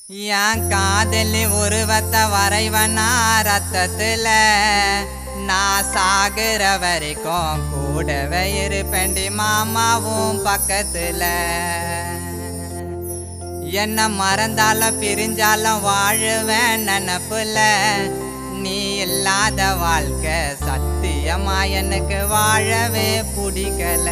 என் காதலி உருவத்தை வரைவனா ரத்தத்துல நான் சாகுற வரைக்கும் கூடவே இருப்பேண்டி மாமாவும் பக்கத்துல. என்ன மறந்தாலும் பிரிஞ்சாலும் வாழுவேன் நினப்புல. நீ இல்லாத வாழ்க்கை சத்தியமா எனக்கு வாழவே பிடிக்கல.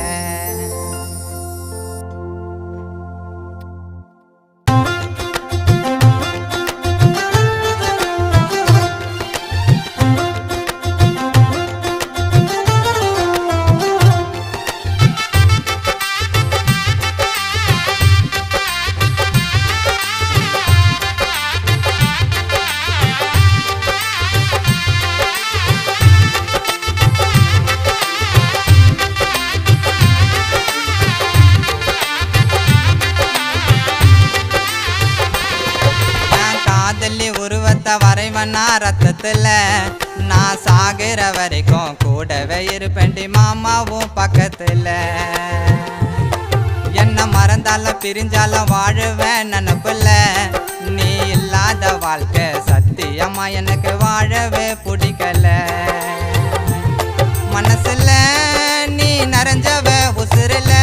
உருவத்தை வரைவனா ரத்தத்துல நான் சாகுற வரைக்கும் கூடவே இருப்பேண்டி மாமாவும் பக்கத்துல. என்ன மறந்தாலும் பிரிஞ்சாலும் வாழுவேன் நினப்புல. நீ இல்லாத வாழ்க்கை சத்தியமா எனக்கு வாழவே பிடிக்கல. மனசுல நீ நிறைஞ்சவ, உசுருல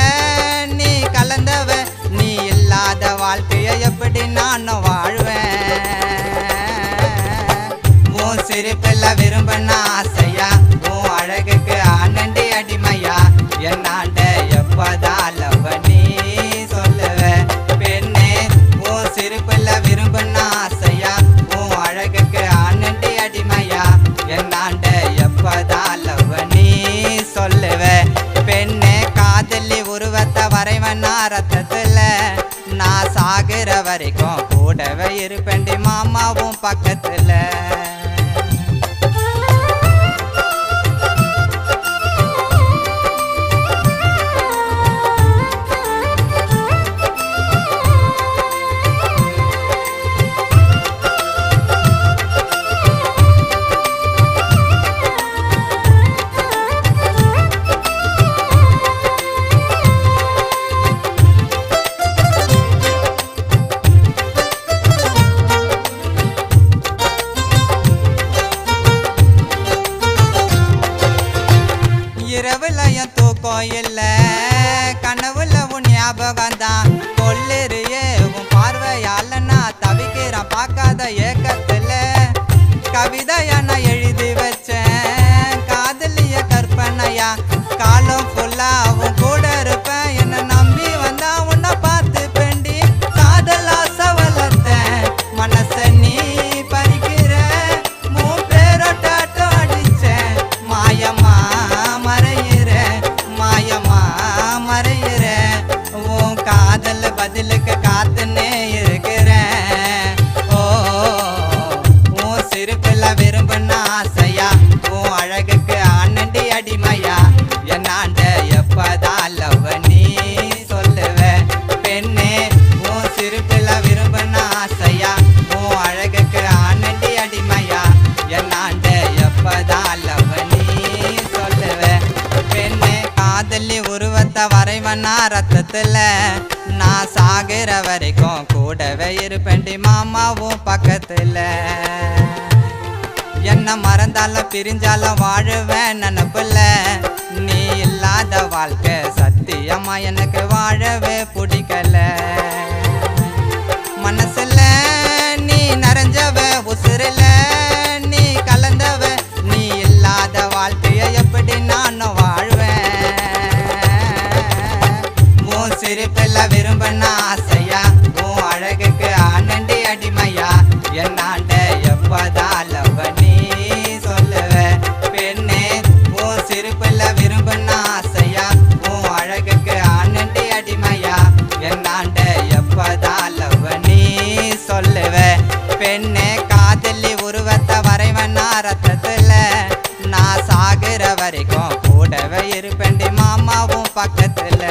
நீ கலந்தவ. நீ இல்லாத வாழ்க்கைய எப்படி நானும் வாழ்வேன். சிரிப்பில் விரும்பின ஆசையா, உன் அழகுக்கு ஆனண்டி அடிமையா. என்னாண்ட எப்பதான் லவ் நீ சொல்லுவ பெண்ணே. உன் சிரிப்பில் விரும்பின ஆசையா, உன் அழகுக்கு ஆனண்டி அடிமையா. என்னாண்ட எப்பதான் லவ் நீ சொல்லுவ பெண்ணே. காதலி உருவத்தை வரைவனா ரத்தத்துல நான் சாகுற வரைக்கும் கூடவே இருப்பேண்டி மாமாவும் பக்கத்துல. இரவுல என் தூக்கம் இல்ல, கனவுல உன் ஞாபகம் தான் கொல்லுறியே. உன் பார்வையால நான் தவிக்கிறேன் பார்க்காத ஏக்கத்துல. கவிதையா நான் எழுதி வச்சேன் காதலிய கற்பனையா. காலம் ஃபுல்லா உன் கூட இருப்பேன். என்ன நம்பி வந்தா உன்னை பார்த்து பெண்டி. காதல் ஆசை வளர்த்தேன் மனச நீ பறிக்கிற. மூணு பேரோட்டாட்டோ அடிச்சேன் மாயமா மறையிற. உன் காதல் பதிலுக்கு காத்துன்னே இருக்கிறேன். ஓ உன் சிரிப்பில் விரும்பின ஆசையா, உன் அழகுக்கு ஆனண்டி அடிமையா. என்னாண்ட எப்பதான் லவ் நீ சொல்லுவ பெண்ணே. உன் சிரிப்பில் விரும்பின ஆசையா, உன் அழகுக்கு ஆனண்டி அடிமையா. என்னாண்ட எப்பதான் லவ் நீ சொல்லுவ பெண்ணே. காதலி உருவத்தை வரைவனா ரத்தத்துல நான் சாகுற வரைக்கும் கூடவே இருப்பேண்டி மாமாவும் பக்கத்துல. என்ன மறந்தாலும் பிரிஞ்சாலும் வாழுவேன் நினப்புல. நீ இல்லாத வாழ்க்கை சத்தியமா எனக்கு வாழவே பிடிக்கல. மனசுல நீ நிறைஞ்சவ, உசுருல நீ கலந்தவ. நீ இல்லாத வாழ்க்கைய எப்படி நானும் வாழ்வேன். சிரிப்பில் விரும்பின ஆசையா, உன் அழகுக்கு ஆனண்டி அடிமையா. என்னாண்ட எப்பதான் லவ் நீ சொல்லுவ பெண்ணே. உன் சிரிப்பில் விரும்பின ஆசையா, உன் அழகுக்கு ஆனண்டி அடிமையா. என்னாண்ட எப்பதான் லவ் நீ சொல்லுவ பெண்ணே. காதலி உருவத்தை வரைவனா ரத்தத்துல நான் சாகுற வரைக்கும் கூடவே இருப்பேண்டி மாமாவும் பக்கத்துல.